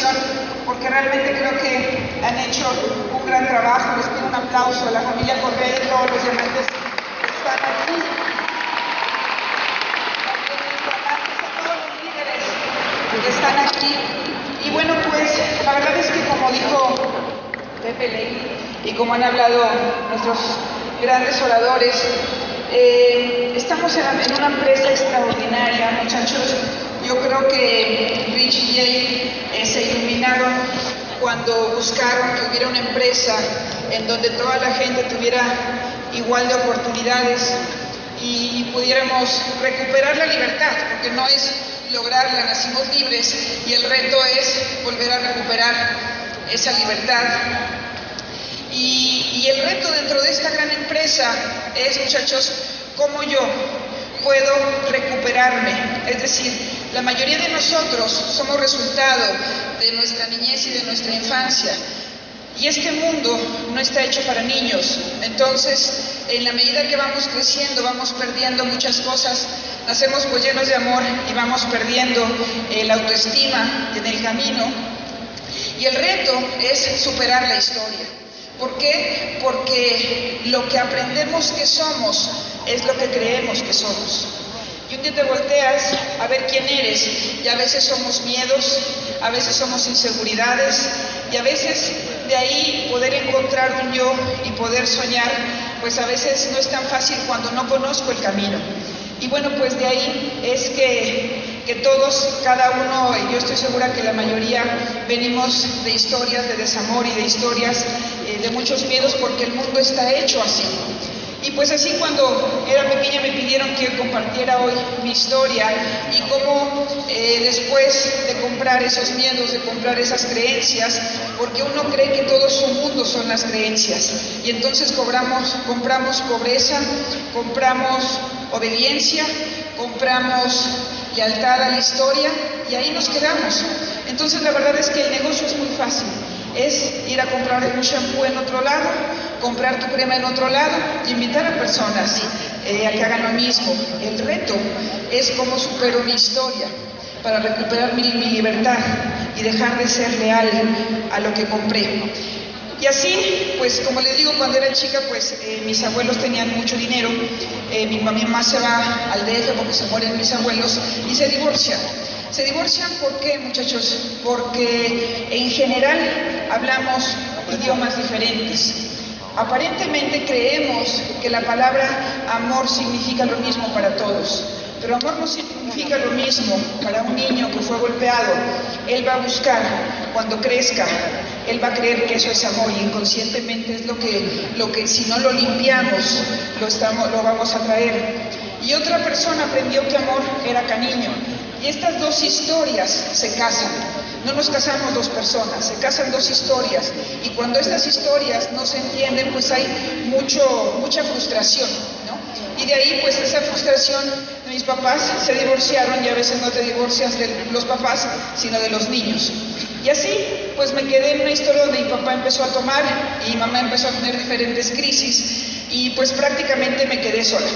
continuación, porque realmente creo que han hecho un gran trabajo. Les pido un aplauso a la familia Correa y todos los diamantes que están aquí. A todos los líderes que están aquí. Y bueno, pues la verdad es que, como dijo Pepe Ley y como han hablado nuestros grandes oradores, estamos en una empresa extraordinaria, muchachos. Yo creo que Rich y Jay se iluminaron cuando buscaron que hubiera una empresa en donde toda la gente tuviera igual de oportunidades y pudiéramos recuperar la libertad, porque no es lograrla, nacimos libres y el reto es volver a recuperar esa libertad. Y el reto dentro de esta gran empresa es, muchachos, cómo yo puedo recuperarme. Es decir, la mayoría de nosotros somos resultado de nuestra niñez y de nuestra infancia. Y este mundo no está hecho para niños. Entonces, en la medida que vamos creciendo, vamos perdiendo muchas cosas. Nacemos pues llenos de amor y vamos perdiendo la autoestima en el camino. Y el reto es superar la historia. ¿Por qué? Porque lo que aprendemos que somos es lo que creemos que somos. Y un día te volteas a ver quién eres y a veces somos miedos, a veces somos inseguridades y a veces de ahí poder encontrar un yo y poder soñar, pues a veces no es tan fácil cuando no conozco el camino. Y bueno, pues de ahí es que todos, cada uno, y yo estoy segura que la mayoría, venimos de historias de desamor y de historias de muchos miedos, porque el mundo está hecho así. Y pues así, cuando era pequeña me pidieron que compartiera hoy mi historia y cómo después de comprar esos miedos, de comprar esas creencias, porque uno cree que todo su mundo son las creencias, y entonces compramos pobreza, compramos obediencia, compramos lealtad a la historia y ahí nos quedamos. Entonces la verdad es que el negocio es muy fácil. Es ir a comprar un shampoo en otro lado, comprar tu crema en otro lado, invitar a personas a que hagan lo mismo. El reto es cómo supero mi historia para recuperar mi libertad y dejar de ser leal a lo que compré. Y así, pues como les digo, cuando era chica, pues mis abuelos tenían mucho dinero, mi mamá se va al DF porque se mueren mis abuelos y se divorcian. Se divorcian, ¿por qué, muchachos? Porque en general hablamos idiomas diferentes. Aparentemente creemos que la palabra amor significa lo mismo para todos, pero amor no significa lo mismo para un niño que fue golpeado. Él va a buscar, cuando crezca, él va a creer que eso es amor, y inconscientemente es lo que si no lo limpiamos, lo vamos a traer. Y otra persona aprendió que amor era cariño. Y estas dos historias se casan. No nos casamos dos personas, se casan dos historias. Y cuando estas historias no se entienden, pues hay mucha frustración, ¿no? Y de ahí, pues esa frustración de mis papás se divorciaron, y a veces no te divorcias de los papás, sino de los niños. Y así, pues me quedé en una historia donde mi papá empezó a tomar y mi mamá empezó a tener diferentes crisis, y pues prácticamente me quedé sola.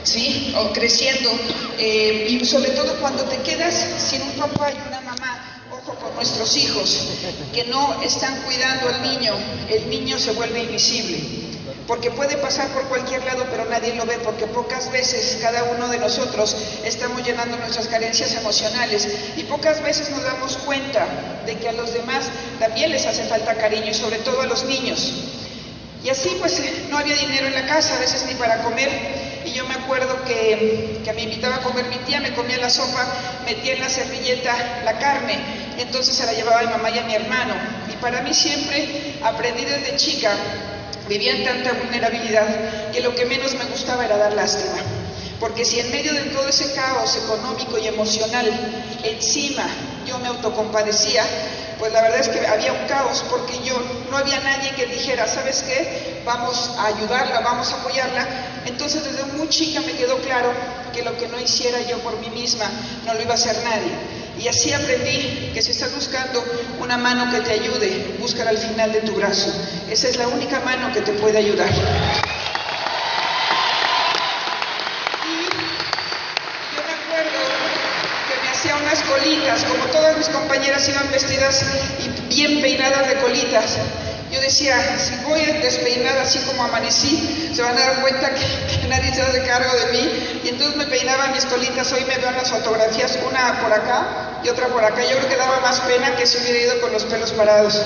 ¿Sí? O creciendo, y sobre todo cuando te quedas sin un papá y una mamá. Ojo con nuestros hijos que no están cuidando al niño, el niño se vuelve invisible, porque puede pasar por cualquier lado pero nadie lo ve, porque pocas veces cada uno de nosotros estamos llenando nuestras carencias emocionales, y pocas veces nos damos cuenta de que a los demás también les hace falta cariño, y sobre todo a los niños. Y así pues no había dinero en la casa, a veces ni para comer. Y yo me acuerdo que me invitaba a comer mi tía, me comía la sopa, metía en la servilleta la carne, y entonces se la llevaba a mi mamá y a mi hermano. Y para mí siempre aprendí desde chica, vivía en tanta vulnerabilidad, que lo que menos me gustaba era dar lástima. Porque si en medio de todo ese caos económico y emocional, encima yo me autocompadecía, pues la verdad es que había un caos, porque no había nadie que dijera, ¿sabes qué? Vamos a ayudarla, vamos a apoyarla. Entonces desde muy chica me quedó claro que lo que no hiciera yo por mí misma, no lo iba a hacer nadie. Y así aprendí que si estás buscando una mano que te ayude, búscala al final de tu brazo. Esa es la única mano que te puede ayudar. colitas, como todas mis compañeras iban vestidas y bien peinadas de colitas. Yo decía, si voy despeinada así como amanecí, se van a dar cuenta que nadie se hace cargo de mí. Y entonces me peinaba mis colitas. Hoy me veo en las fotografías, una por acá y otra por acá. Yo creo que daba más pena que si hubiera ido con los pelos parados.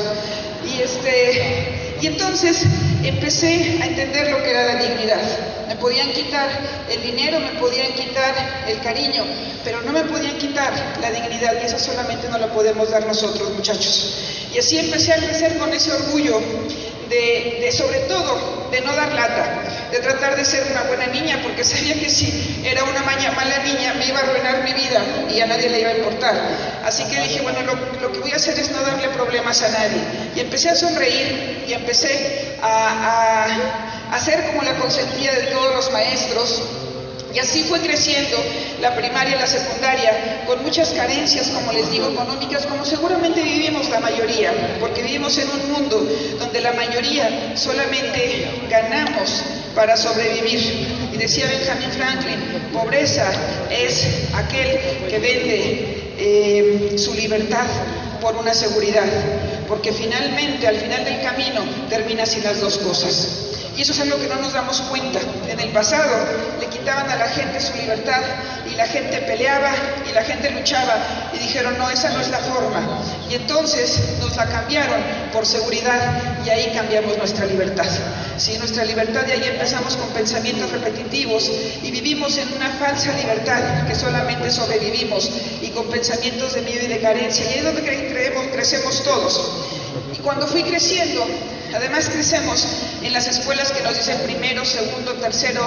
Y entonces empecé a entender lo que era la dignidad. Me podían quitar el dinero, me podían quitar el cariño, pero no me podían quitar la dignidad, y esa solamente no la podemos dar nosotros, muchachos. Y así empecé a crecer con ese orgullo sobre todo, de no dar lata, de tratar de ser una buena niña, porque sabía que si era una mala niña me iba a arruinar mi vida y a nadie le iba a importar. Así que dije, bueno, lo que voy a hacer es no darle problemas a nadie. Y empecé a sonreír y empecé a ser como la consentida de todos los maestros. Y así fue creciendo la primaria y la secundaria, con muchas carencias, como les digo, económicas, como seguramente vivimos la mayoría, porque vivimos en un mundo donde la mayoría solamente ganamos para sobrevivir. Y decía Benjamin Franklin, pobreza es aquel que vende su libertad por una seguridad, porque finalmente, al final del camino, termina sin las dos cosas. Y eso es algo que no nos damos cuenta. En el pasado le quitaban a la gente su libertad y la gente peleaba y la gente luchaba y dijeron, no, esa no es la forma. Y entonces nos la cambiaron por seguridad y ahí cambiamos nuestra libertad. Sí, nuestra libertad, y ahí empezamos con pensamientos repetitivos y vivimos en una falsa libertad que solamente sobrevivimos y con pensamientos de miedo y de carencia. Y ahí es donde crecemos todos. Y cuando fui creciendo, además crecemos en las escuelas que nos dicen primero, segundo, tercero,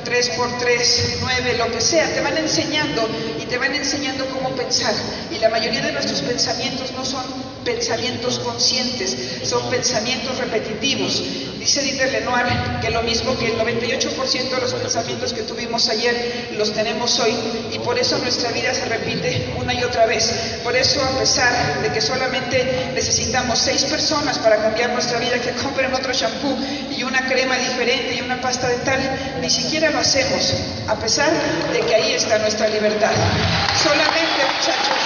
3x3, 9, lo que sea, te van enseñando y te van enseñando cómo pensar. Y la mayoría de nuestros pensamientos no son pensamientos conscientes, son pensamientos repetitivos. Dice Dieter Lenoir que lo mismo que el 98% de los pensamientos que tuvimos ayer los tenemos hoy, y por eso nuestra vida se repite una y otra vez. Por eso, a pesar de que solamente necesitamos 6 personas para cambiar nuestra vida, que compren otro shampoo y una crema diferente y una pasta dental, ni siquiera lo hacemos, a pesar de que ahí está nuestra libertad. Solamente, muchachos,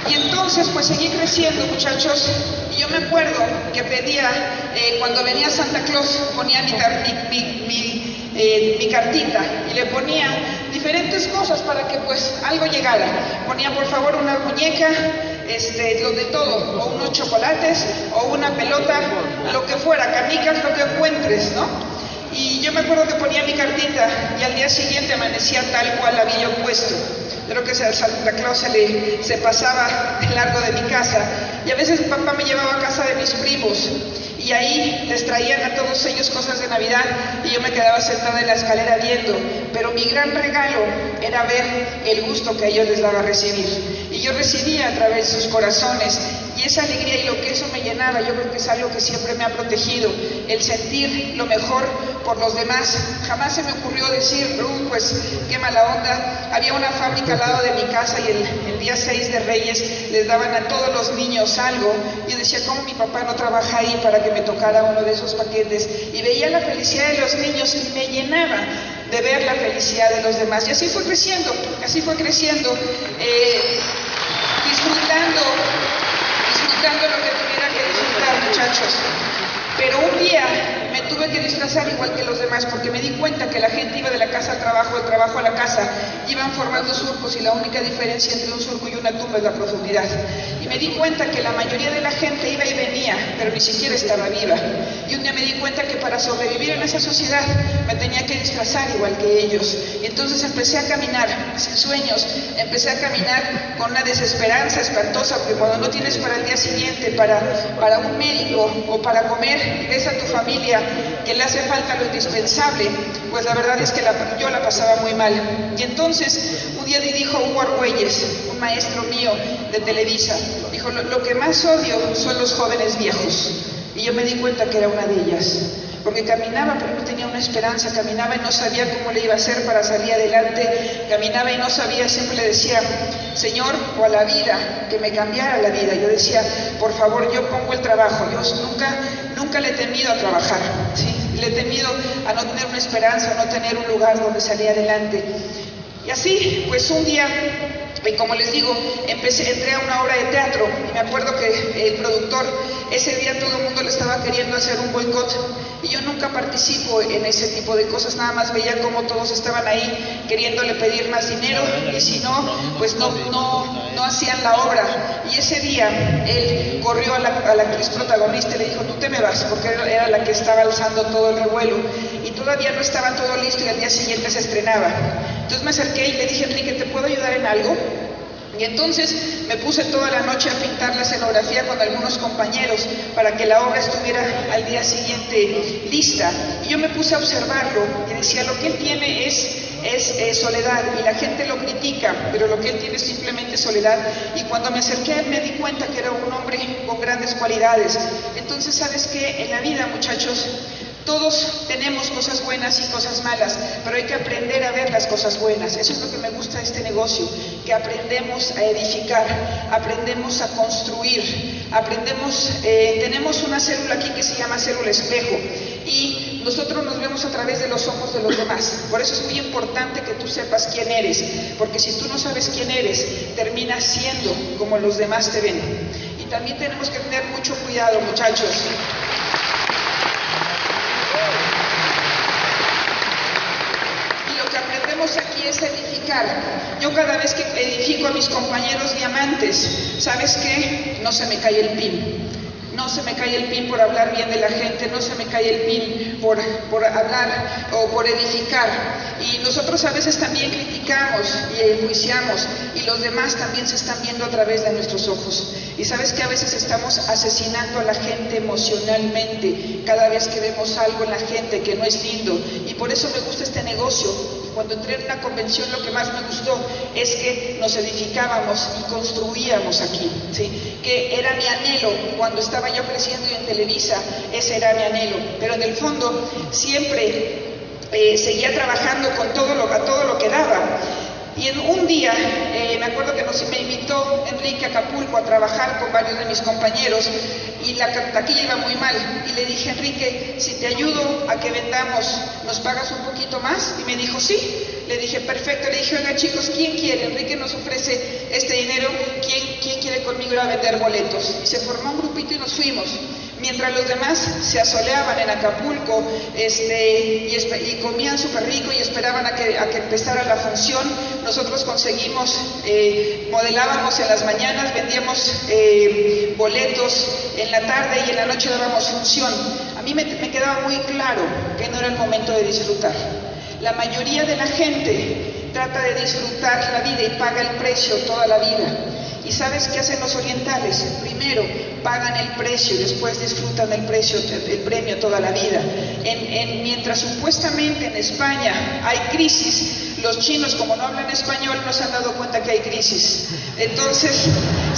y entonces pues seguí creciendo, muchachos, y yo me acuerdo que pedía, cuando venía Santa Claus, ponía mi cartita y le ponía diferentes cosas para que pues algo llegara. Ponía por favor una muñeca, lo de todo, o unos chocolates, o una pelota, lo que fuera, canicas, lo que encuentres, ¿no? Y yo me acuerdo que ponía mi cartita y al día siguiente amanecía tal cual había yo puesto. Creo que Santa Claus se pasaba de largo de mi casa, y a veces mi papá me llevaba a casa de mis primos y ahí les traían a todos ellos cosas de Navidad y yo me quedaba sentada en la escalera viendo, pero mi gran regalo era ver el gusto que a ellos les daba recibir, y yo recibía a través de sus corazones, y esa alegría y lo que eso me llenaba, yo creo que es algo que siempre me ha protegido, el sentir lo mejor por los demás. Jamás se me ocurrió decir, pues qué mala onda. Había una fábrica al lado de mi casa y el día 6 de Reyes les daban a todos los niños algo. Y yo decía, ¿cómo mi papá no trabaja ahí para que me tocara uno de esos paquetes? Y veía la felicidad de los niños y me llenaba de ver la felicidad de los demás. Y así fue creciendo, disfrutando lo que tuviera que disfrutar, muchachos. Pero un día me tuve que disfrazar igual que los demás, porque me di cuenta que la gente iba de la casa al trabajo, del trabajo a la casa, iban formando surcos, y la única diferencia entre un surco y una tumba es la profundidad. Y me di cuenta que la mayoría de la gente iba y venía, pero ni siquiera estaba viva. Y un día me di cuenta que para sobrevivir en esa sociedad me tenía que disfrazar igual que ellos. Y entonces empecé a caminar sin sueños, empecé a caminar con una desesperanza espantosa, porque cuando no tienes para el día siguiente, para un médico o para comer, y ves a tu familia que le hace falta lo indispensable, pues la verdad es que yo la pasaba muy mal. Y entonces un día dijo Hugo Argüelles, un maestro mío de Televisa, dijo, lo que más odio son los jóvenes viejos. Y yo me di cuenta que era una de ellas, porque caminaba pero no tenía una esperanza, caminaba y no sabía cómo le iba a hacer para salir adelante, caminaba y no sabía, siempre le decía, Señor, o a la vida, que me cambiara la vida. Yo decía, por favor, yo pongo el trabajo, yo nunca le he temido a trabajar, ¿sí? le he temido a no tener una esperanza, a no tener un lugar donde salir adelante. Y así, pues un día, como les digo, entré a una obra de teatro y me acuerdo que el productor, ese día todo el mundo le estaba queriendo hacer un boicot y yo nunca participo en ese tipo de cosas, nada más veía cómo todos estaban ahí queriéndole pedir más dinero y si no, pues no hacían la obra. Y ese día él corrió a la actriz protagonista y le dijo, tú te me vas, porque era la que estaba alzando todo el revuelo y todavía no estaba todo listo y al día siguiente se estrenaba. Entonces me acerqué y le dije, Enrique, ¿te puedo ayudar en algo? Y entonces me puse toda la noche a pintar la escenografía con algunos compañeros para que la obra estuviera al día siguiente lista. Y yo me puse a observarlo y decía, lo que él tiene es soledad y la gente lo critica, pero lo que él tiene es simplemente soledad. Y cuando me acerqué a él me di cuenta que era un hombre con grandes cualidades. Entonces, ¿sabes qué? En la vida, muchachos, todos tenemos cosas buenas y cosas malas, pero hay que aprender a ver las cosas buenas. Eso es lo que me gusta de este negocio, que aprendemos a edificar, aprendemos a construir, tenemos una célula aquí que se llama célula espejo y nosotros nos vemos a través de los ojos de los demás. Por eso es muy importante que tú sepas quién eres, porque si tú no sabes quién eres, terminas siendo como los demás te ven. Y también tenemos que tener mucho cuidado, muchachos. Aquí es edificar. Yo cada vez que edifico a mis compañeros diamantes, ¿sabes qué? No se me cae el pin. No se me cae el pin por hablar bien de la gente, no se me cae el pin por hablar o por edificar. Y nosotros a veces también criticamos y enjuiciamos y los demás también se están viendo a través de nuestros ojos. Y sabes que a veces estamos asesinando a la gente emocionalmente cada vez que vemos algo en la gente que no es lindo. Y por eso me gusta este negocio. Cuando entré en una convención lo que más me gustó es que nos edificábamos y construíamos aquí, ¿sí? Que era mi anhelo cuando estaba yo creciendo y en Televisa, ese era mi anhelo, pero en el fondo siempre seguía trabajando con todo lo que daba. Y en un día, me acuerdo que me invitó Enrique a Acapulco a trabajar con varios de mis compañeros y la taquilla iba muy mal. Y le dije, Enrique, si te ayudo a que vendamos, ¿nos pagas un poquito más? Y me dijo, sí. Le dije, perfecto. Le dije, oiga chicos, ¿quién quiere? Enrique nos ofrece este dinero, ¿quién quiere conmigo ir a vender boletos? Y se formó un grupito y nos fuimos. Mientras los demás se asoleaban en Acapulco y comían súper rico y esperaban a que empezara la función, nosotros conseguimos, modelábamos en las mañanas, vendíamos boletos en la tarde y en la noche dábamos función. A mí me quedaba muy claro que no era el momento de disfrutar. La mayoría de la gente trata de disfrutar la vida y paga el precio toda la vida. ¿Y sabes qué hacen los orientales? Primero pagan el precio y después disfrutan el premio toda la vida. Mientras supuestamente en España hay crisis, los chinos, como no hablan español, no se han dado cuenta que hay crisis. Entonces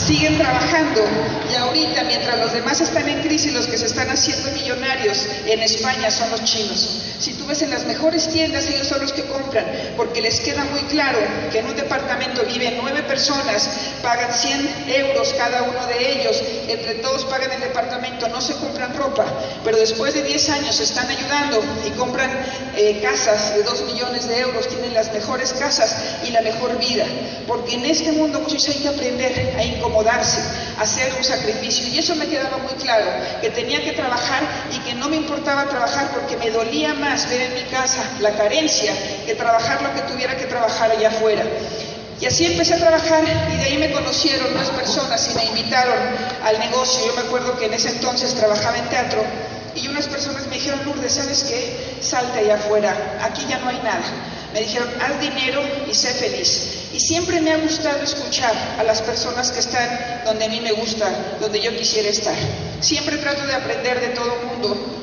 siguen trabajando y ahorita, mientras los demás están en crisis, los que se están haciendo millonarios en España son los chinos. Si tú ves en las mejores tiendas, ellos son los que compran, porque les queda muy claro que en un departamento viven 9 personas, pagan 100 euros cada uno de ellos, entre todos pagan el departamento, no se compran ropa, pero después de 10 años se están ayudando y compran casas de 2 millones de euros, tienen las mejores casas y la mejor vida, porque en este mundo muchachos hay que aprender a incomodarse, a hacer un sacrificio, y eso me quedaba muy claro, que tenía que trabajar y que no me importaba trabajar porque me dolía más ver en mi casa la carencia que trabajar lo que tuviera que trabajar allá afuera. Y así empecé a trabajar y de ahí me conocieron más personas y me invitaron al negocio. Yo me acuerdo que en ese entonces trabajaba en teatro y unas personas me dijeron, Lourdes, ¿sabes qué? Salte allá afuera, aquí ya no hay nada. Me dijeron, haz dinero y sé feliz. Y siempre me ha gustado escuchar a las personas que están donde a mí me gusta, donde yo quisiera estar. Siempre trato de aprender de todo el mundo.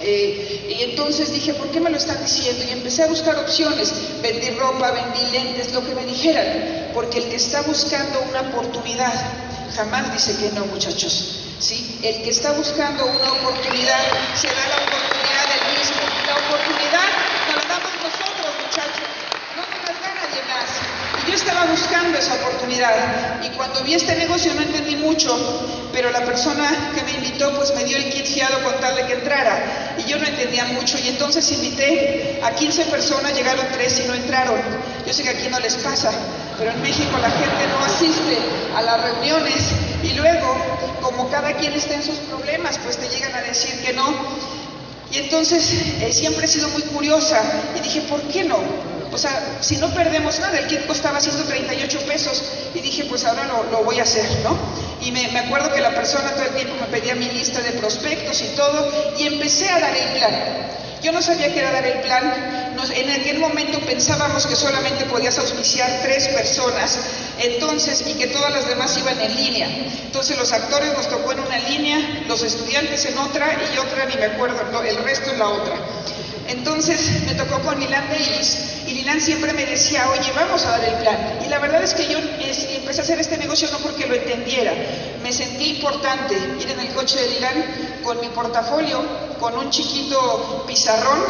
Y entonces dije, ¿por qué me lo están diciendo? Y empecé a buscar opciones, vendí ropa, vendí lentes, lo que me dijeran, porque el que está buscando una oportunidad jamás dice que no, muchachos, ¿sí? El que está buscando una oportunidad se da la oportunidad del mismo. La oportunidad nos la damos nosotros, muchachos, no nos la da nadie más. Y yo estaba buscando esa oportunidad y cuando vi este negocio no entendí mucho, pero la persona que me invitó pues me dio el kit fiado con tal de que entrara. y yo no entendía mucho, y entonces invité a 15 personas, llegaron 3 y no entraron. Yo sé que aquí no les pasa, pero en México la gente no asiste a las reuniones, y luego, como cada quien está en sus problemas, pues te llegan a decir que no. Y entonces siempre he sido muy curiosa, y dije, ¿por qué no? O sea, si no perdemos nada, el kit costaba 138 pesos, y dije, pues ahora lo voy a hacer, ¿no? Y me acuerdo que la persona todo el tiempo me pedía mi lista de prospectos y todo, y empecé a dar el plan. Yo no sabía qué era dar el plan. En aquel momento pensábamos que solamente podías auspiciar 3 personas, entonces, y que todas las demás iban en línea. Entonces los actores nos tocó en una línea, los estudiantes en otra, y otra ni me acuerdo, el resto en la otra. Entonces me tocó con Lilan Davis, y Lilan siempre me decía, oye, vamos a dar el plan. Y la verdad es que yo empecé a hacer este negocio no porque lo entendiera, me sentí importante ir en el coche de Lilan con mi portafolio, con un chiquito pizarrón,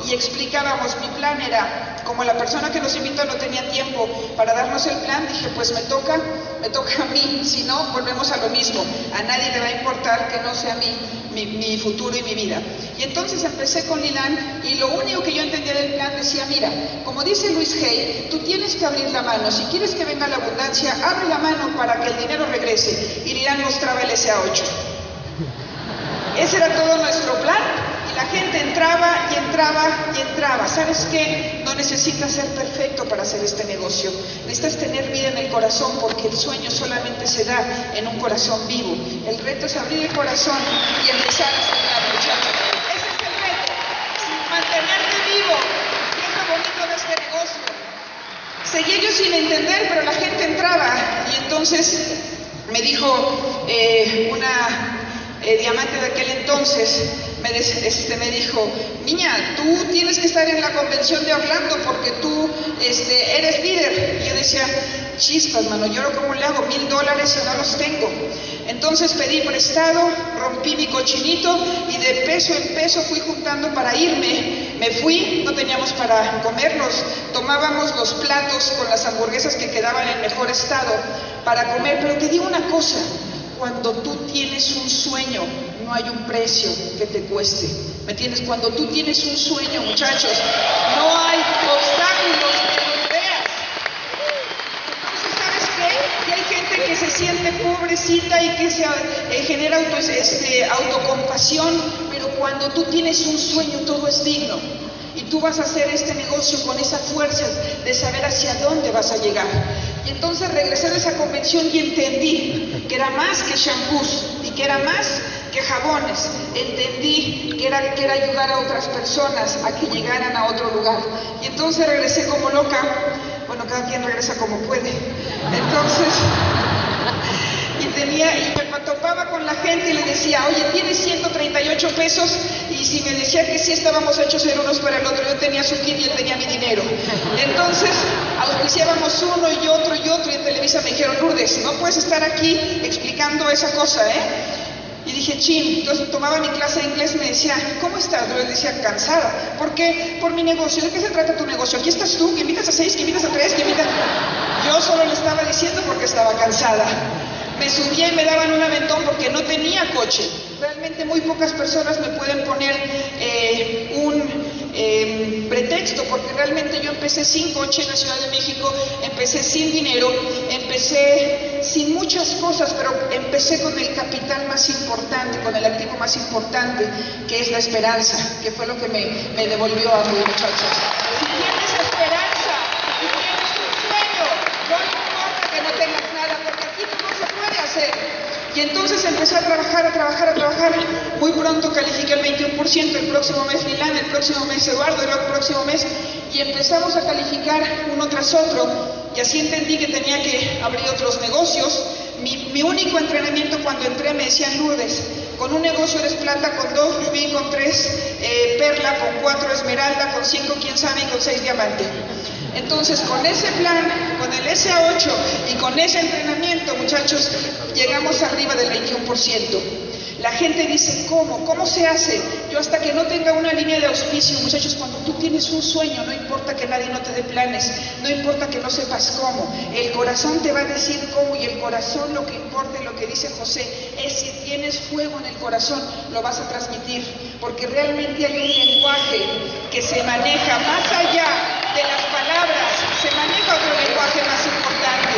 y explicábamos. Mi plan era, como la persona que nos invitó no tenía tiempo para darnos el plan, dije, pues me toca a mí, si no, volvemos a lo mismo, a nadie le va a importar que no sea mi futuro y mi vida. Y entonces empecé con Lilan, y lo único que yo entendía del plan decía, mira, como dice Luis Hay, tú tienes que abrir la mano, si quieres que venga la abundancia, abre la mano para que el dinero regrese, y Lilan mostraba el SA8. Ese era todo nuestro plan, y la gente entraba y entraba y entraba. ¿Sabes qué? No necesitas ser perfecto para hacer este negocio, necesitas tener vida en el corazón, porque el sueño solamente se da en un corazón vivo. El reto es abrir el corazón y empezar a soñar, muchachos. Ese es el reto, mantenerte vivo, y es lo bonito de este negocio. Seguía yo sin entender, pero la gente entraba, y entonces me dijo una diamante de aquel entonces, me dijo, niña, tú tienes que estar en la convención de Orlando porque tú eres líder. Y yo decía, chispas, mano, ¿yo cómo le hago? $1000 y no los tengo. Entonces pedí prestado, rompí mi cochinito, y de peso en peso fui juntando para irme. Me fui, no teníamos para comernos, tomábamos los platos con las hamburguesas que quedaban en mejor estado para comer. Pero te digo una cosa, cuando tú tienes un sueño, no hay un precio que te cueste, ¿me entiendes? Cuando tú tienes un sueño, muchachos, no hay obstáculos que los veas. Entonces, ¿sabes qué? Que hay gente que se siente pobrecita y que se genera autocompasión, pero cuando tú tienes un sueño, todo es digno. Y tú vas a hacer este negocio con esa fuerza de saber hacia dónde vas a llegar. Y entonces regresé de esa convención y entendí que era más que shampoos y que era más que jabones. Entendí que era ayudar a otras personas a que llegaran a otro lugar. Y entonces regresé como loca. Bueno, cada quien regresa como puede. Entonces, y me topaba con la gente y le decía, oye, ¿tienes 138 pesos? Y si me decía que sí, estábamos hechos ser unos para el otro. Yo tenía su kit y él tenía mi dinero. Entonces auspiciábamos uno y otro, y en Televisa me dijeron, Lourdes, no puedes estar aquí explicando esa cosa, ¿eh? Y dije, chin. Entonces tomaba mi clase de inglés y me decía, ¿cómo estás? Yo le decía, cansada. ¿Por qué? Por mi negocio. ¿De qué se trata tu negocio? Aquí estás tú, que invitas a 6, que invitas a 3, que invitas... Yo solo le estaba diciendo porque estaba cansada. Me subía y me daban un aventón porque no tenía coche. Realmente muy pocas personas me pueden poner un pretexto, porque realmente yo empecé sin coche en la Ciudad de México, empecé sin dinero, empecé sin muchas cosas, pero empecé con el capital más importante, con el activo más importante, que es la esperanza, que fue lo que me devolvió a mí, muchachos. Si tienes esperanza, si tienes un sueño, no importa que no tengas nada, porque aquí todo se puede hacer. Y entonces empecé a trabajar. Muy pronto califiqué el 21%, el próximo mes Lilan, el próximo mes Eduardo, el próximo mes, y empezamos a calificar uno tras otro, y así entendí que tenía que abrir otros negocios. Mi único entrenamiento cuando entré me decían, Lourdes, con un negocio eres plata, con 2 rubí, con 3 perla, con 4 esmeralda, con 5 quién sabe y con 6 diamante. Entonces, con ese plan, con el SA8 y con ese entrenamiento, muchachos, llegamos arriba del 21%. La gente dice, ¿cómo? ¿Cómo se hace? Yo hasta que no tenga una línea de auspicio, muchachos, cuando tú tienes un sueño, no importa que nadie no te dé planes, no importa que no sepas cómo, el corazón te va a decir cómo, y el corazón lo que importa, y lo que dice José, es si tienes fuego en el corazón, lo vas a transmitir. porque realmente hay un lenguaje que se maneja más allá de las palabras, se maneja otro lenguaje más importante.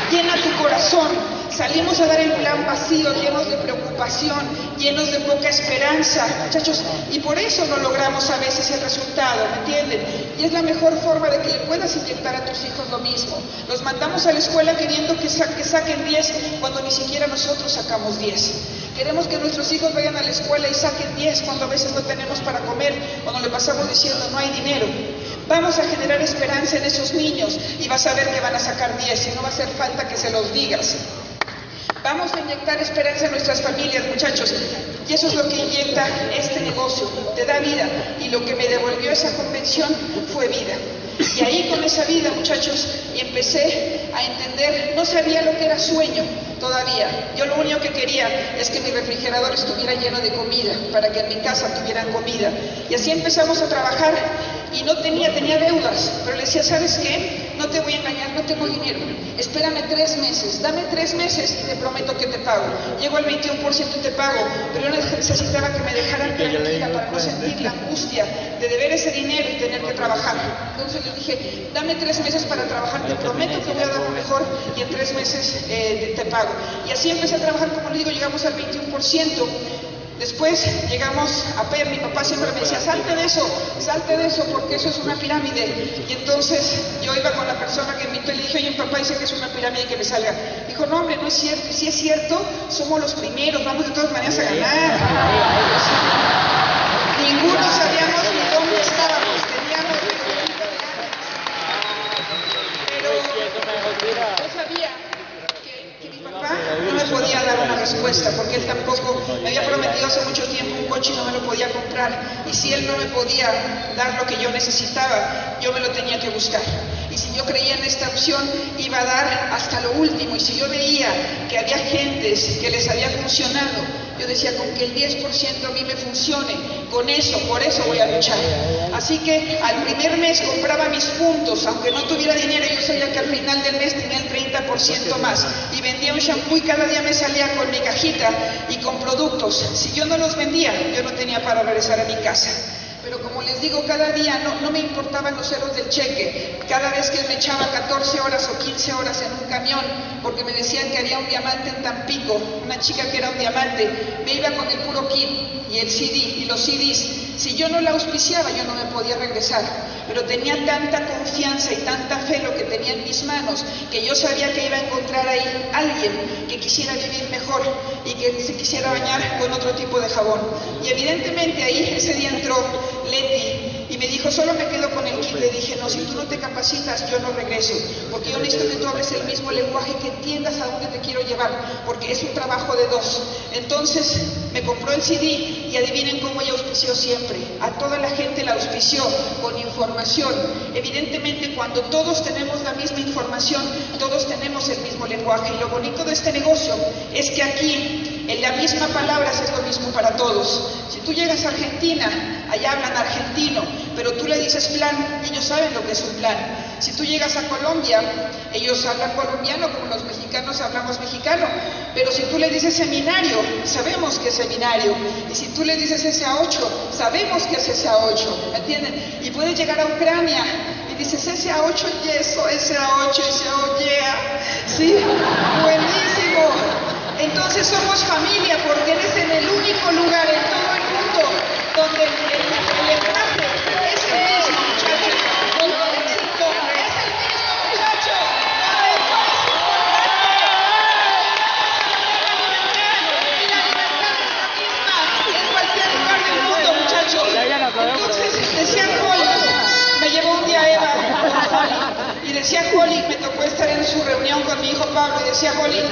Llena tu corazón. Salimos a dar el plan vacío, llenos de preocupación, llenos de poca esperanza, muchachos, y por eso no logramos a veces el resultado, ¿me entienden? Y es la mejor forma de que le puedas inyectar a tus hijos lo mismo. Los mandamos a la escuela queriendo que saquen 10 cuando ni siquiera nosotros sacamos 10. Queremos que nuestros hijos vayan a la escuela y saquen 10 cuando a veces no tenemos para comer, cuando le pasamos diciendo no hay dinero. Vamos a generar esperanza en esos niños y vas a ver que van a sacar 10 y no va a hacer falta que se los digas. Vamos a inyectar esperanza en nuestras familias, muchachos, y eso es lo que inyecta este negocio, te da vida, y lo que me devolvió esa convención fue vida. Y ahí con esa vida, muchachos, empecé a entender, no sabía lo que era sueño todavía. Yo lo único que quería es que mi refrigerador estuviera lleno de comida, para que en mi casa tuvieran comida. Y así empezamos a trabajar y no tenía deudas, pero le decía, ¿sabes qué? No te voy a engañar, no tengo dinero. Espérame 3 meses, dame 3 meses y te prometo que te pago. Llego al 21% y te pago, pero yo necesitaba que me dejaran tranquila para no sentir la angustia de deber ese dinero y tener que trabajar. Entonces les dije, dame 3 meses para trabajar, te prometo que voy a dar lo mejor y en 3 meses te pago. Y así empecé a trabajar, como les digo, llegamos al 21%. Después llegamos a PER, mi papá siempre me decía, salte de eso, porque eso es una pirámide. Y entonces yo iba con la persona que invitó y le dije, oye, papá dice que es una pirámide y que me salga. Dijo, no hombre, no es cierto, y si es cierto, somos los primeros, vamos de todas maneras a ganar. Ninguno sabíamos ni dónde estábamos, teníamos pero yo sabía que mi papá no me podía dar una respuesta, porque él tampoco me había prometido hace mucho tiempo un coche y no me lo podía comprar, y si él no me podía dar lo que yo necesitaba, yo me lo tenía que buscar. Y si yo creía en esta opción, iba a dar hasta lo último, y si yo veía que había gentes que les había funcionado, yo decía, con que el 10% a mí me funcione, con eso, por eso voy a luchar. Así que al primer mes compraba mis puntos, aunque no tuviera dinero, yo sabía que al final del mes tenía el 30% más, y vendía un shampoo y cada día me salía con mi cajita y con productos. Si yo no los vendía, yo no tenía para regresar a mi casa. Pero como les digo, cada día no me importaban los ceros del cheque. Cada vez que me echaba 14 horas o 15 horas en un camión, porque me decían que había un diamante en Tampico, una chica que era un diamante, me iba con el puro kit y el CD y los CDs. Si yo no la auspiciaba, yo no me podía regresar. Pero tenía tanta confianza y tanta fe lo que tenía en mis manos, que yo sabía que iba a encontrar ahí alguien que quisiera vivir mejor y que se quisiera bañar con otro tipo de jabón. Y evidentemente ahí ese día entró Leti y me dijo, solo me quedo con el kit. Le dije, no, si tú no te capacitas, yo no regreso, porque yo necesito que tú hables el mismo lenguaje, que entiendas a dónde te quiero llevar, porque es un trabajo de dos. Entonces me compró el CD y adivinen cómo ella auspició siempre. A toda la gente la auspició con información. Evidentemente, cuando todos tenemos la misma información, todos tenemos el mismo lenguaje. Y lo bonito de este negocio es que aquí, en la misma palabra, es lo mismo para todos. Si tú llegas a Argentina, allá hablan argentino, pero tú le dices plan, ellos saben lo que es un plan. Si tú llegas a Colombia, ellos hablan colombiano como los mexicanos hablamos mexicano, pero si tú le dices seminario, sabemos que es seminario, y si tú le dices SA8, sabemos que es SA8, ¿me entienden? Y puedes llegar a Ucrania y dices SA8 yeso, SA8, SA8 yeah, ¿sí? Buenísimo. Entonces somos familia, porque eres en el único lugar en todo el mundo donde el lenguaje es el mismo, muchachos, donde el éxito es el mismo, muchachos, donde el éxito y la libertad es la misma en cualquier lugar del mundo, muchachos. Entonces decía Holly, me llevó un día Eva con Holly, y decía Holly, me tocó estar en su reunión con mi hijo Pablo, y decía Holly,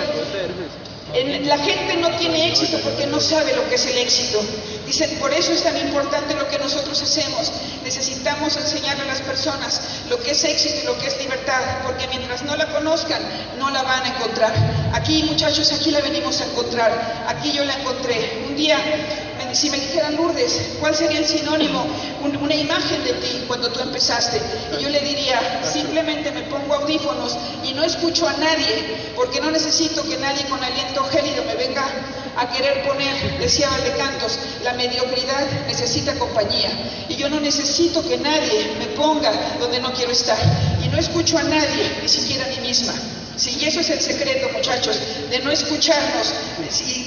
la gente no tiene éxito porque no sabe lo que es el éxito. Dicen, por eso es tan importante lo que nosotros hacemos. Necesitamos enseñarle a las personas lo que es éxito y lo que es libertad, porque mientras no la conozcan, no la van a encontrar. Aquí, muchachos, aquí la venimos a encontrar. Aquí yo la encontré. Un día me si me dijeran, Lourdes, ¿cuál sería el sinónimo, una imagen de ti cuando tú empezaste? Y yo le diría, simplemente me pongo audífonos y no escucho a nadie, porque no necesito que nadie con aliento gélido me venga a querer poner, decía Valdecantos, la mediocridad necesita compañía, y yo no necesito que nadie me ponga donde no quiero estar, y no escucho a nadie, ni siquiera a mí misma. Sí, y eso es el secreto, muchachos, de no escucharnos,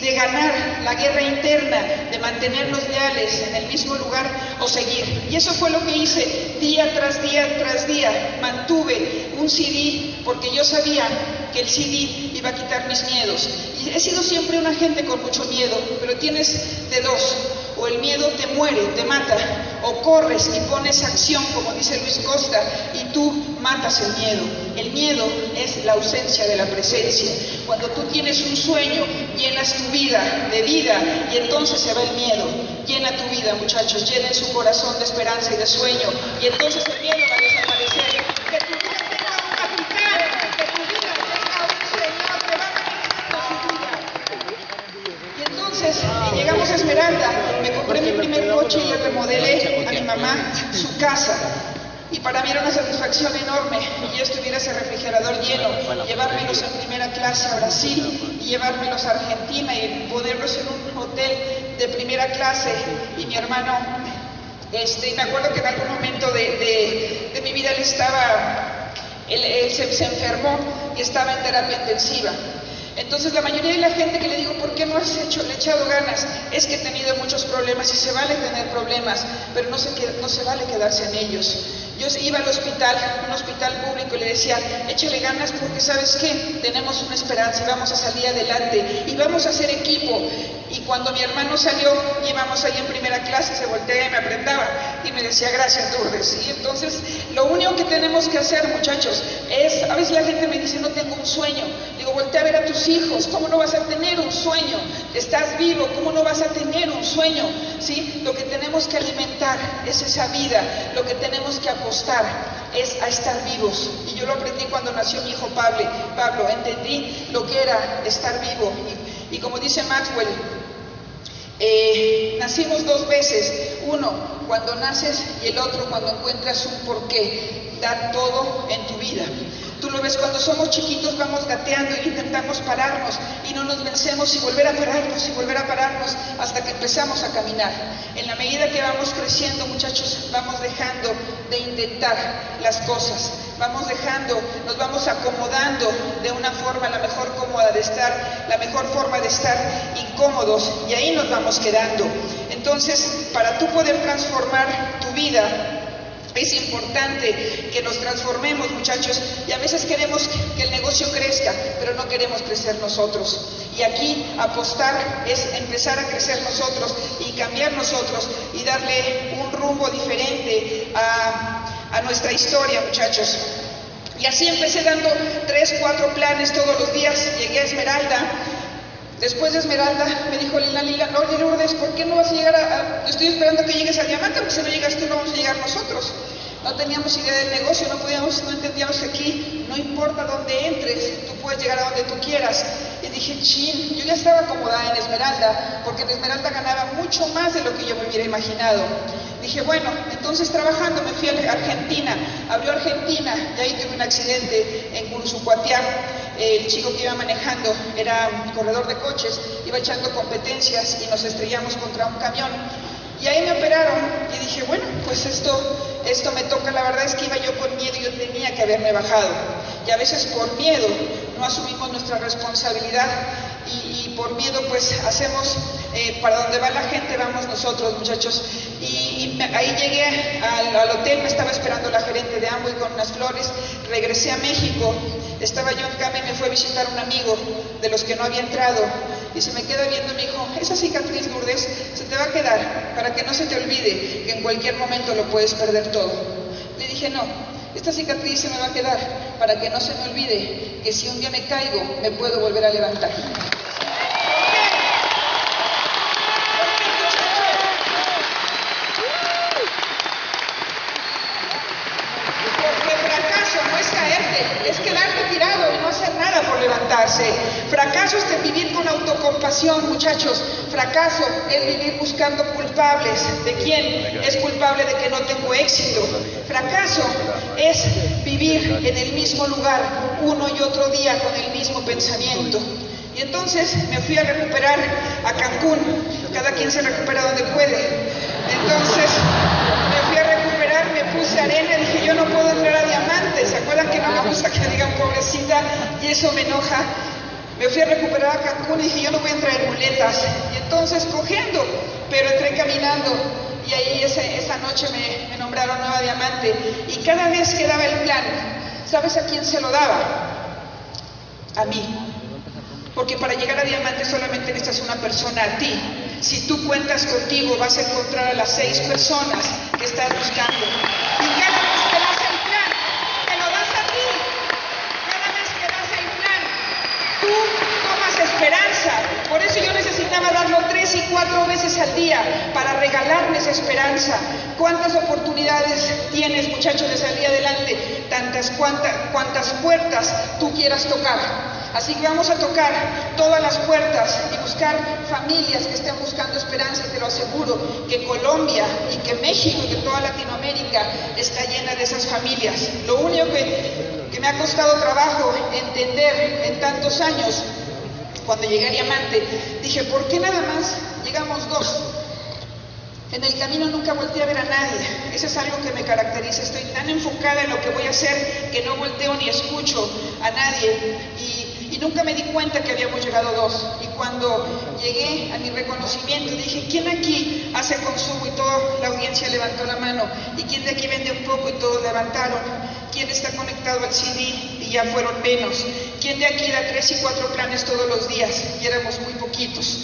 de ganar la guerra interna, de mantenernos leales en el mismo lugar o seguir. Y eso fue lo que hice día tras día tras día. Mantuve un CD porque yo sabía que el CD iba a quitar mis miedos. Y he sido siempre una gente con mucho miedo, pero tienes de dos. O el miedo te muere, te mata, o corres y pones acción, como dice Luis Costa, y tú matas el miedo. El miedo es la ausencia de la presencia. Cuando tú tienes un sueño, llenas tu vida de vida, y entonces se va el miedo. Llena tu vida, muchachos, llenen su corazón de esperanza y de sueño, y entonces el miedo va a desaparecer. Que tu vida tenga un capitán, que tu vida tenga un Señor que va manejando su vida. Y entonces llegamos a Esmeralda, me compré mi primer coche y le remodelé a mi mamá su casa. Y para mí era una satisfacción enorme que ya estuviera ese refrigerador lleno, llevármelos en primera clase a Brasil y llevármelos a Argentina y ponerlos en un hotel de primera clase. Y mi hermano, me acuerdo que en algún momento de mi vida él se enfermó y estaba en terapia intensiva. Entonces la mayoría de la gente que le digo, ¿por qué no has le he echado ganas? Es que he tenido muchos problemas y se vale tener problemas, pero no se vale quedarse en ellos. Yo iba al hospital, un hospital público, y le decía, échale ganas porque ¿sabes qué? Tenemos una esperanza y vamos a salir adelante y vamos a hacer equipo. Y cuando mi hermano salió, íbamos ahí en primera clase, se voltea y me apretaba y me decía, gracias, Lourdes. Y entonces lo único que tenemos que hacer, muchachos, es, a veces la gente me dice, no tengo un sueño. Digo, voltea a ver a tus hijos, ¿cómo no vas a tener un sueño? Estás vivo, ¿cómo no vas a tener un sueño? ¿Sí? Lo que tenemos que alimentar es esa vida, lo que tenemos que apostar es a estar vivos. Y yo lo aprendí cuando nació mi hijo Pablo, entendí lo que era estar vivo. Y como dice Maxwell, nacimos dos veces, uno cuando naces y el otro cuando encuentras un porqué. Da todo en tu vida. Tú lo ves, cuando somos chiquitos vamos gateando y intentamos pararnos y no nos vencemos y volver a pararnos hasta que empezamos a caminar. En la medida que vamos creciendo, muchachos, vamos dejando de intentar las cosas, nos vamos acomodando de una forma, la mejor cómoda de estar, la mejor forma de estar incómodos, y ahí nos vamos quedando. Entonces, para tú poder transformar tu vida, es importante que nos transformemos, muchachos, y a veces queremos que el negocio crezca, pero no queremos crecer nosotros. Y aquí apostar es empezar a crecer nosotros y cambiar nosotros y darle un rumbo diferente a nuestra historia, muchachos. Y así empecé dando 3, 4 planes todos los días. Llegué a Esmeralda. Después de Esmeralda me dijo Lila, oye Lourdes, ¿por qué no vas a llegar estoy esperando que llegues a Diamante, porque si no llegas tú no vamos a llegar nosotros. No teníamos idea del negocio, no entendíamos que aquí no importa dónde entres, tú puedes llegar a donde tú quieras. Y dije, chin, yo ya estaba acomodada en Esmeralda, porque en Esmeralda ganaba mucho más de lo que yo me hubiera imaginado. Dije, bueno, entonces trabajando me fui a Argentina, abrió Argentina, y ahí tuve un accidente en Cursucuatiá. El chico que iba manejando era un corredor de coches, iba echando competencias y nos estrellamos contra un camión. Y ahí me operaron y dije, bueno, pues esto me toca. La verdad es que iba yo con miedo y yo tenía que haberme bajado. Y a veces por miedo no asumimos nuestra responsabilidad y por miedo pues hacemos, para donde va la gente vamos nosotros, muchachos. Y ahí llegué al hotel, me estaba esperando la gerente de Amway con unas flores, regresé a México, estaba yo en cama y me fue a visitar un amigo de los que no había entrado y se me queda viendo y me dijo, esa cicatriz, Lourdes, se te va a quedar para que no se te olvide que en cualquier momento lo puedes perder todo. Le dije, no, esta cicatriz se me va a quedar para que no se me olvide que si un día me caigo me puedo volver a levantar. Es quedarte tirado y no hacer nada por levantar. levantarse. Fracaso es de vivir con autocompasión, muchachos. Fracaso es vivir buscando culpables. ¿De quién es culpable de que no tengo éxito? Fracaso es vivir en el mismo lugar uno y otro día con el mismo pensamiento. Y entonces me fui a recuperar a Cancún. Cada quien se recupera donde puede. Entonces me fui a recuperar, me puse arena, dije yo no puedo entrar a diamantes. ¿Se acuerdan que no me gusta que digan pobrecita? Y eso me enoja. Me fui a recuperar a Cancún y dije yo no voy a entrar en muletas. Y entonces cogiendo, pero entré caminando. Y ahí esa noche me nombraron nueva diamante. Y cada vez que daba el plan, ¿sabes a quién se lo daba? A mí. Porque para llegar a diamante solamente necesitas una persona, a ti. Si tú cuentas contigo, vas a encontrar a las 6 personas que estás buscando. Y cada vez que das el plan, te lo das a ti. Cada vez que das el plan, tú tomas esperanza. Por eso yo necesitaba darlo 3 y 4 veces al día para regalarme esa esperanza. ¿Cuántas oportunidades tienes, muchachos, de salir adelante? Cuantas puertas tú quieras tocar. Así que vamos a tocar todas las puertas y buscar familias que estén buscando esperanza, y te lo aseguro que Colombia y que México y que toda Latinoamérica está llena de esas familias. Lo único que me ha costado trabajo entender en tantos años, cuando llegué a Diamante, dije, ¿por qué nada más llegamos 2? En el camino nunca volteé a ver a nadie. Eso es algo que me caracteriza. Estoy tan enfocada en lo que voy a hacer que no volteo ni escucho a nadie. Y nunca me di cuenta que habíamos llegado 2. Y cuando llegué a mi reconocimiento dije, ¿quién aquí hace consumo? Y toda la audiencia levantó la mano. ¿Y quién de aquí vende un poco? Y todos levantaron. ¿Quién está conectado al CD? Y ya fueron menos. ¿Quién de aquí da 3 y 4 planes todos los días? Y éramos muy poquitos.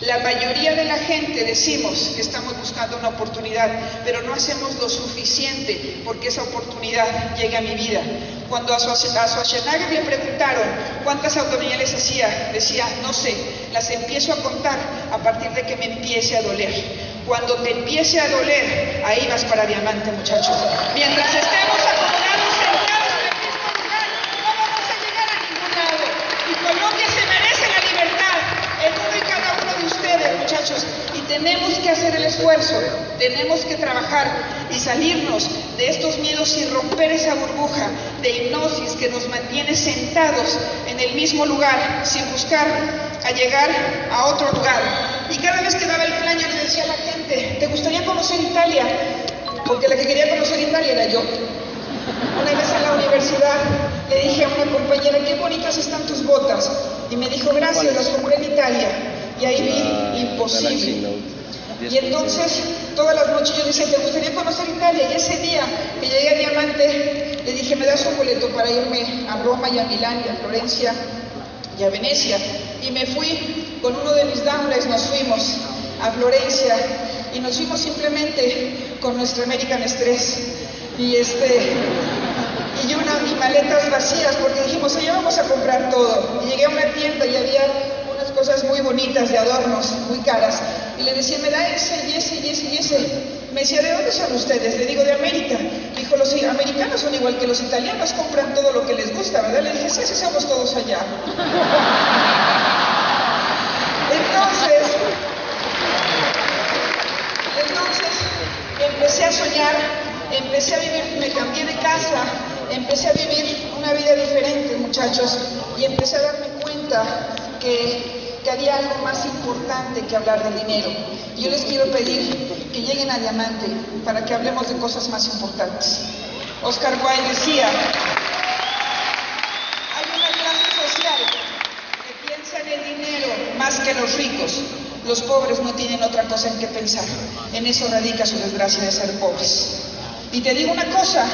La mayoría de la gente decimos que estamos buscando una oportunidad, pero no hacemos lo suficiente porque esa oportunidad llegue a mi vida. Cuando a Schwarzenegger le preguntaron cuántas abdominales hacía, decía, no sé, las empiezo a contar a partir de que me empiece a doler. Cuando te empiece a doler, ahí vas para diamante, muchachos. Mientras estemos acomodados sentados en el mismo lugar, no vamos a llegar a ningún lado. Y Colombia se merece la libertad, el uno y cada uno de ustedes, muchachos. Y tenemos que hacer el esfuerzo, tenemos que trabajar y salirnos de estos miedos y romper esa burbuja de hipnosis que nos mantiene sentados en el mismo lugar sin buscar a llegar a otro lugar. Y cada vez que daba el plan yo le decía a la gente, ¿te gustaría conocer Italia? Porque la que quería conocer Italia era yo. Una vez en la universidad le dije a una compañera, qué bonitas están tus botas. Y me dijo, gracias, las compré en Italia. Y ahí vi imposible. Y entonces, todas las noches yo decía, ¿te gustaría conocer Italia? Y ese día que llegué a Diamante, le dije, ¿me das un boleto para irme a Roma y a Milán y a Florencia y a Venecia? Y me fui con uno de mis downlines, nos fuimos a Florencia y nos fuimos simplemente con nuestro American Express y maletas vacías porque dijimos, oye, vamos a comprar todo. Y llegué a una tienda y había unas cosas muy bonitas de adornos, muy caras, y le decía, me da ese y ese y ese y ese. Me decía, ¿de dónde son ustedes? Le digo, de América. Me dijo, los americanos son igual que los italianos, compran todo lo que les gusta, ¿verdad? Le dije, sí, así somos todos allá. Entonces empecé a soñar, empecé a vivir, me cambié de casa, empecé a vivir una vida diferente, muchachos, y empecé a darme cuenta que había algo más importante que hablar de dinero. Yo les quiero pedir que lleguen a Diamante para que hablemos de cosas más importantes. Oscar Wilde decía, hay una clase social que piensa en el dinero más que los ricos. Los pobres no tienen otra cosa en que pensar. En eso radica su desgracia de ser pobres. Y te digo una cosa,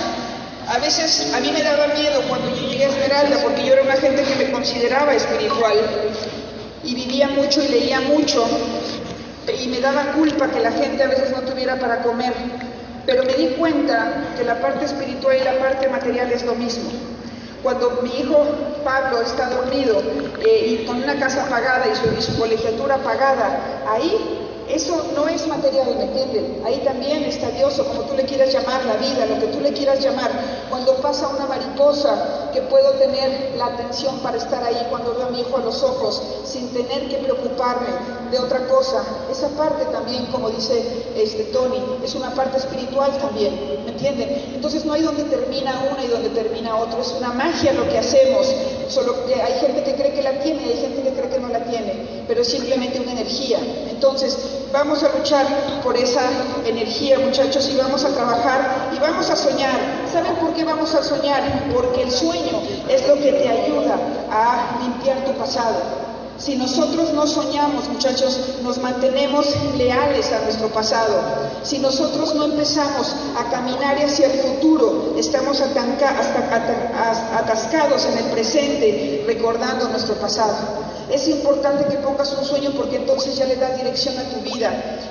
a veces a mí me daba miedo cuando yo llegué a Esmeralda, porque yo era una gente que me consideraba espiritual y vivía mucho y leía mucho y me daba culpa que la gente a veces no tuviera para comer, pero me di cuenta que la parte espiritual y la parte material es lo mismo. Cuando mi hijo Pablo está dormido y con una casa pagada y su colegiatura pagada, ahí eso no es material, ¿me entienden? Ahí también está Dios, o como tú le quieras llamar, la vida, lo que tú le quieras llamar. Cuando pasa una mariposa, que puedo tener la atención para estar ahí cuando veo a mi hijo a los ojos, sin tener que preocuparme de otra cosa. Esa parte también, como dice Tony, es una parte espiritual también, ¿me entienden? Entonces no hay donde termina una y donde termina otro, es una magia lo que hacemos, solo que hay gente que cree que la tiene y hay gente que cree que no la tiene, pero es simplemente una energía. Entonces vamos a luchar por esa energía, muchachos, y vamos a trabajar y vamos a soñar. ¿Saben por qué vamos a soñar? Porque el sueño es lo que te ayuda a limpiar tu pasado. Si nosotros no soñamos, muchachos, nos mantenemos leales a nuestro pasado. Si nosotros no empezamos a caminar hacia el futuro, estamos atascados en el presente, recordando nuestro pasado. Es importante que pongas un sueño porque entonces ya le das dirección a tu vida.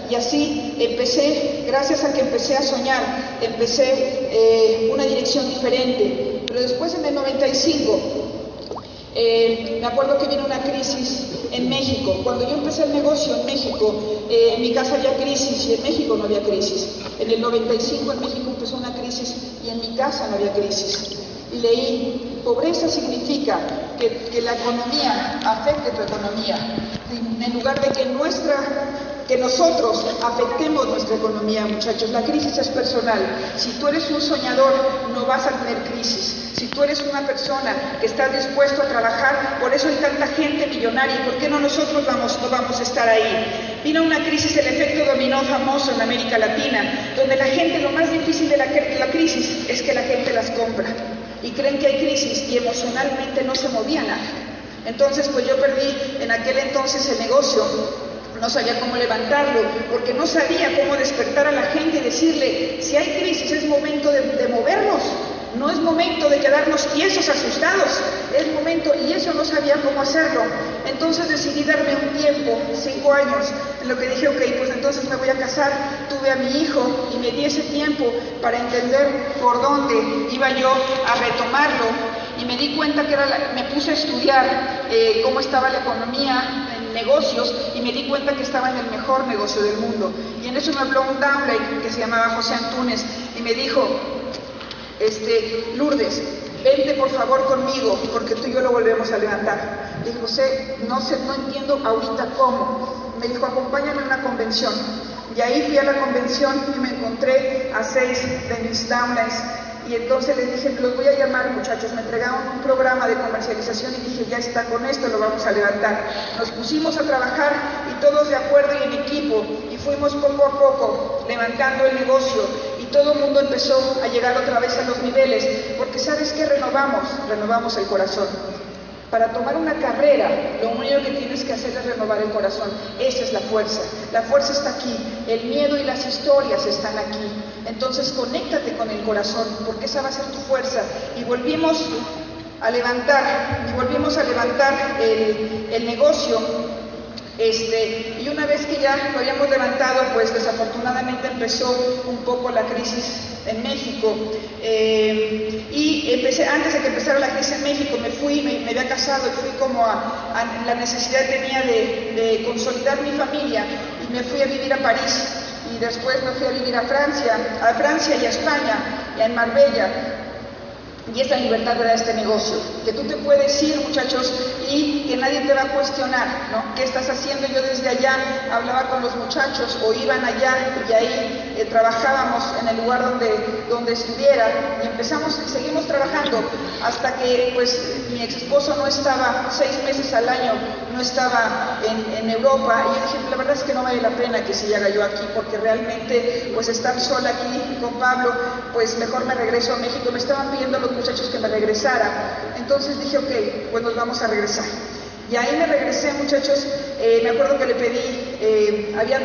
Y así empecé, gracias a que empecé a soñar, empecé una dirección diferente. Pero después en el 95, me acuerdo que vino una crisis en México. Cuando yo empecé el negocio en México, en mi casa había crisis y en México no había crisis. En el 95 en México empezó una crisis y en mi casa no había crisis. Y leí, pobreza significa que la economía afecte tu economía, en lugar de que nosotros afectemos nuestra economía, muchachos. La crisis es personal. Si tú eres un soñador, no vas a tener crisis. Si tú eres una persona que está dispuesto a trabajar, por eso hay tanta gente millonaria. ¿Y por qué no nosotros no vamos a estar ahí? Vino una crisis, el efecto dominó famoso en América Latina, donde la gente, lo más difícil de la crisis es que la gente las compra. Y creen que hay crisis y emocionalmente no se movía nada. Entonces, pues yo perdí en aquel entonces el negocio. No sabía cómo levantarlo, porque no sabía cómo despertar a la gente y decirle, si hay crisis es momento de movernos, no es momento de quedarnos tiesos, asustados, es momento, y eso no sabía cómo hacerlo. Entonces decidí darme un tiempo, 5 años, en lo que dije, ok, pues entonces me voy a casar, tuve a mi hijo y me di ese tiempo para entender por dónde iba yo a retomarlo, y me di cuenta que me puse a estudiar cómo estaba la economía, negocios, y me di cuenta que estaba en el mejor negocio del mundo. Y en eso me habló un downline que se llamaba José Antúnez y me dijo, Lourdes, vente por favor conmigo porque tú y yo lo volvemos a levantar. Le dije, José, no entiendo ahorita cómo. Me dijo, acompáñame a una convención. Y ahí fui a la convención y me encontré a 6 de mis downlines. Y entonces les dije, los voy a llamar, muchachos. Me entregaron un programa de comercialización y dije, ya está, con esto lo vamos a levantar. Nos pusimos a trabajar y todos de acuerdo y en equipo, y fuimos poco a poco levantando el negocio, y todo el mundo empezó a llegar otra vez a los niveles, porque ¿sabes qué? Renovamos el corazón. Para tomar una carrera, lo único que tienes que hacer es renovar el corazón. Esa es la fuerza. La fuerza está aquí. El miedo y las historias están aquí. Entonces, conéctate con el corazón, porque esa va a ser tu fuerza. Y volvimos a levantar el negocio. Y una vez que ya lo habíamos levantado, pues desafortunadamente empezó un poco la crisis en México, y antes de que empezara la crisis en México me había casado y fui como la necesidad tenía de consolidar mi familia, y me fui a vivir a París, y después me fui a vivir a Francia y a España, y en Marbella. Y esa libertad te da este negocio, que tú te puedes ir, muchachos, y que nadie te va a cuestionar, ¿no? ¿Qué estás haciendo? Yo desde allá hablaba con los muchachos, o iban allá, y ahí trabajábamos en el lugar donde estuviera, y seguimos trabajando, hasta que, pues, mi ex esposo no estaba, 6 meses al año, no estaba en Europa, y yo dije, la verdad es que no vale la pena que se haga yo aquí, porque realmente, pues, estar sola aquí con Pablo, pues, mejor me regreso a México. Me estaban pidiendo los muchachos que me regresara, entonces dije, ok, pues nos vamos a regresar. Y ahí me regresé, muchachos. Me acuerdo que le pedí, me había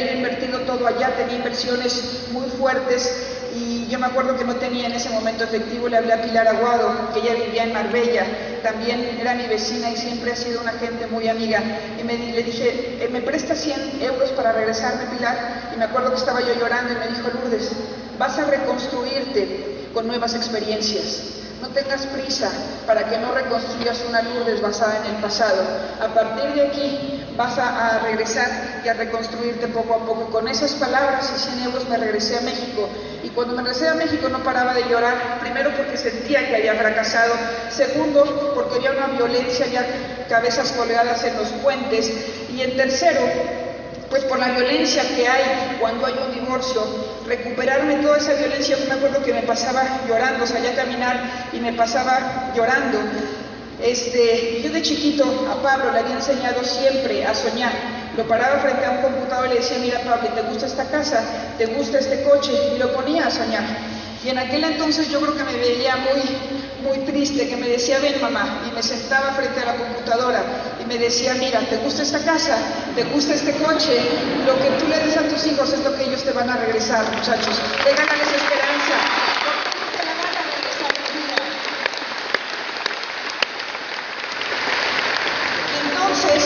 yo invertido todo allá, tenía inversiones muy fuertes, y yo me acuerdo que no tenía en ese momento efectivo. Le hablé a Pilar Aguado, que ella vivía en Marbella, también era mi vecina y siempre ha sido una gente muy amiga, y le dije, ¿me prestas 100 euros para regresarme, Pilar? Y me acuerdo que estaba yo llorando, y me dijo, Lourdes, vas a reconstruirte con nuevas experiencias, no tengas prisa para que no reconstruyas una Lourdes basada en el pasado. A partir de aquí vas a regresar y a reconstruirte poco a poco. Con esas palabras y 100 euros me regresé a México. Y cuando me regresé a México no paraba de llorar, primero porque sentía que había fracasado, segundo porque había una violencia, había cabezas colgadas en los puentes, y en tercero, pues por la violencia que hay cuando hay un divorcio, recuperarme toda esa violencia. Yo me acuerdo que me pasaba llorando, salía a caminar y me pasaba llorando. Yo de chiquito a Pablo le había enseñado siempre a soñar. Lo paraba frente a un computador y le decía, mira Pablo, ¿te gusta esta casa? ¿Te gusta este coche? Y lo ponía a soñar. Y en aquel entonces yo creo que me veía muy triste, que me decía, ven mamá, y me sentaba frente a la computadora y me decía, mira, ¿te gusta esta casa? ¿Te gusta este coche? Lo que tú le des a tus hijos es lo que ellos te van a regresar, muchachos. Regálales esperanza, porque te la van a regresar la vida. Entonces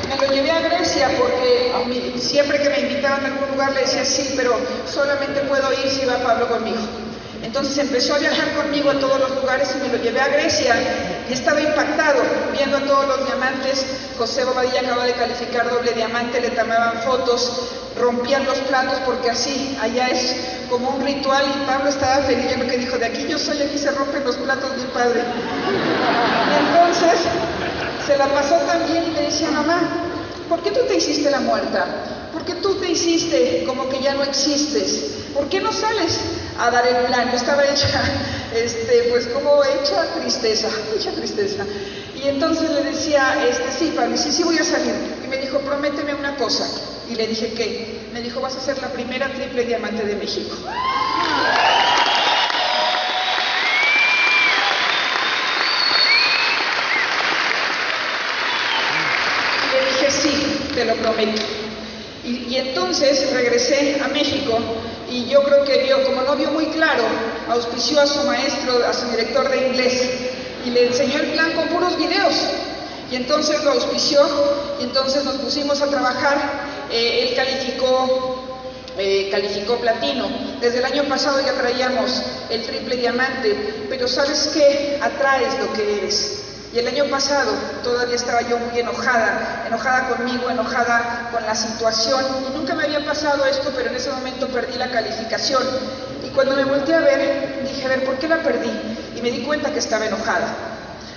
me lo llevé a Grecia porque siempre que me invitaban a algún lugar le decía, sí, pero solamente puedo ir si va Pablo conmigo. Entonces empezó a viajar conmigo a todos los lugares y me lo llevé a Grecia y estaba impactado viendo a todos los diamantes. José Bobadilla acaba de calificar doble diamante, le tomaban fotos, rompían los platos porque así, allá es como un ritual, y Pablo estaba feliz. Yo lo que dijo, de aquí yo soy, aquí se rompen los platos, mi padre. Y entonces se la pasó tan bien y me decía, mamá, ¿por qué tú te hiciste la muerta? ¿Por qué tú te hiciste como que ya no existes? ¿Por qué no sales a dar el plan? Yo estaba hecha, pues como hecha tristeza. Y entonces le decía, sí, Pablo, sí voy a salir. Y me dijo, prométeme una cosa. Y le dije, ¿qué? Me dijo, vas a ser la primera triple diamante de México. Y le dije, sí, te lo prometo. Y entonces regresé a México y yo creo que vio, como no vio muy claro, auspició a su maestro, a su director de inglés, y le enseñó el plan con puros videos. Y entonces lo auspició y entonces nos pusimos a trabajar. Él calificó platino. Desde el año pasado ya traíamos el triple diamante, pero ¿sabes qué? Atraes lo que eres. Y el año pasado todavía estaba yo muy enojada conmigo, enojada con la situación, y nunca me había pasado esto, pero en ese momento perdí la calificación. Y cuando me volteé a ver, dije, a ver, ¿por qué la perdí? Y me di cuenta que estaba enojada.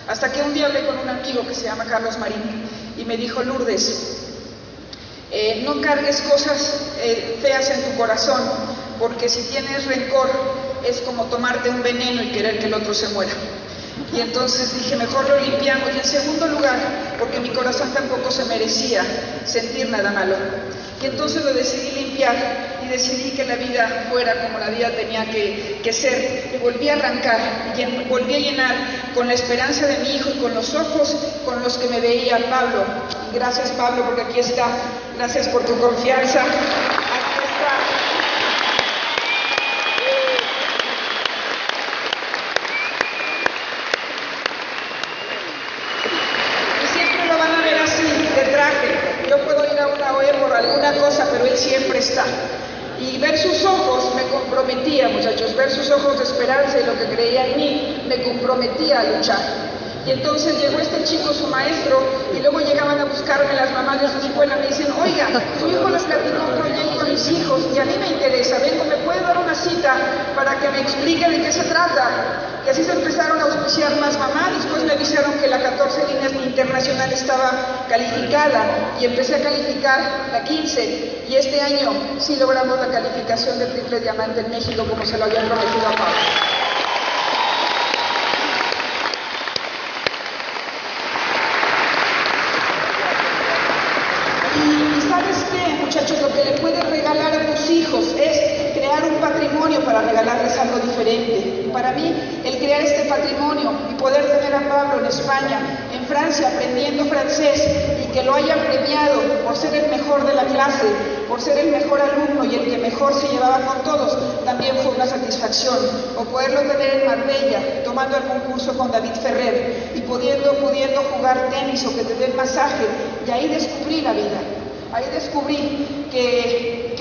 Hasta que un día hablé con un amigo que se llama Carlos Marín, y me dijo, Lourdes, no cargues cosas feas en tu corazón, porque si tienes rencor es como tomarte un veneno y querer que el otro se muera. Y entonces dije, mejor lo limpiamos. Y en segundo lugar, porque mi corazón tampoco se merecía sentir nada malo. Y entonces lo decidí limpiar y decidí que la vida fuera como la vida tenía que ser. Y volví a arrancar, y volví a llenar con la esperanza de mi hijo y con los ojos con los que me veía Pablo. Y gracias, Pablo, porque aquí está. Gracias por tu confianza. Aquí está. Yo puedo ir a una OE por alguna cosa, pero él siempre está. Y ver sus ojos me comprometía, muchachos, ver sus ojos de esperanza y lo que creía en mí me comprometía a luchar. Y entonces llegó este chico, su maestro, y luego llegaban a buscarme las mamás de su escuela, me dicen, oiga, su hijo les platicó un proyecto a mis hijos y a mí me interesa, vengo, ¿me puede dar una cita para que me explique de qué se trata? Y así se empezaron a auspiciar más mamás. Después me avisaron que la 14 líneas internacional estaba calificada y empecé a calificar la 15, y este año sí logramos la calificación de triple diamante en México, como se lo habían prometido a Pablo. Muchachos, lo que le puedes regalar a tus hijos es crear un patrimonio para regalarles algo diferente. Para mí, el crear este patrimonio y poder tener a Pablo en España, en Francia, aprendiendo francés, y que lo hayan premiado por ser el mejor de la clase, por ser el mejor alumno y el que mejor se llevaba con todos, también fue una satisfacción. O poderlo tener en Marbella, tomando algún curso con David Ferrer y pudiendo jugar tenis o que te den masaje, y ahí descubrí la vida. Ahí descubrí que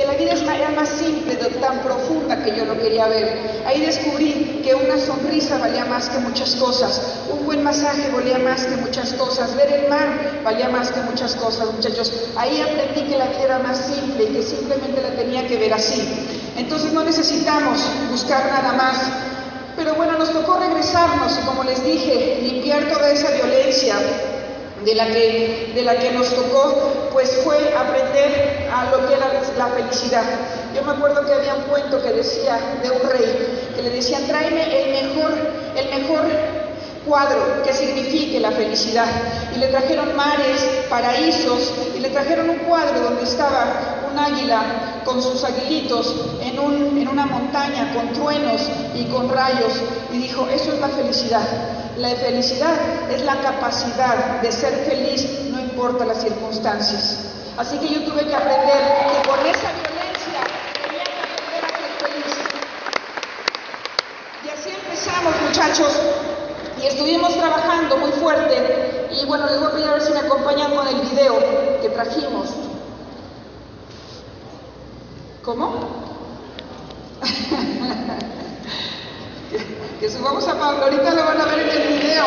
la vida era más simple, tan profunda que yo lo quería ver. Ahí descubrí que una sonrisa valía más que muchas cosas, un buen masaje valía más que muchas cosas, ver el mar valía más que muchas cosas, muchachos. Ahí aprendí que la vida era más simple y que simplemente la tenía que ver así. Entonces no necesitamos buscar nada más. Pero bueno, nos tocó regresarnos y, como les dije, limpiar toda esa violencia de la que nos tocó, pues fue aprender a lo que era la felicidad. Yo me acuerdo que había un cuento que decía de un rey, que le decían: tráeme el mejor cuadro que signifique la felicidad. Y le trajeron mares, paraísos, y le trajeron un cuadro donde estaba un águila con sus aguilitos en una montaña con truenos y con rayos, y dijo: eso es la felicidad. La felicidad es la capacidad de ser feliz, no importa las circunstancias. Así que yo tuve que aprender que con esa violencia tenía que aprender a ser feliz. Y así empezamos, muchachos, y estuvimos trabajando muy fuerte. Y bueno, les voy a pedir a ver si me acompañan con el video que trajimos. ¿Cómo? Que subamos a Pablo, ahorita lo van a ver en el video.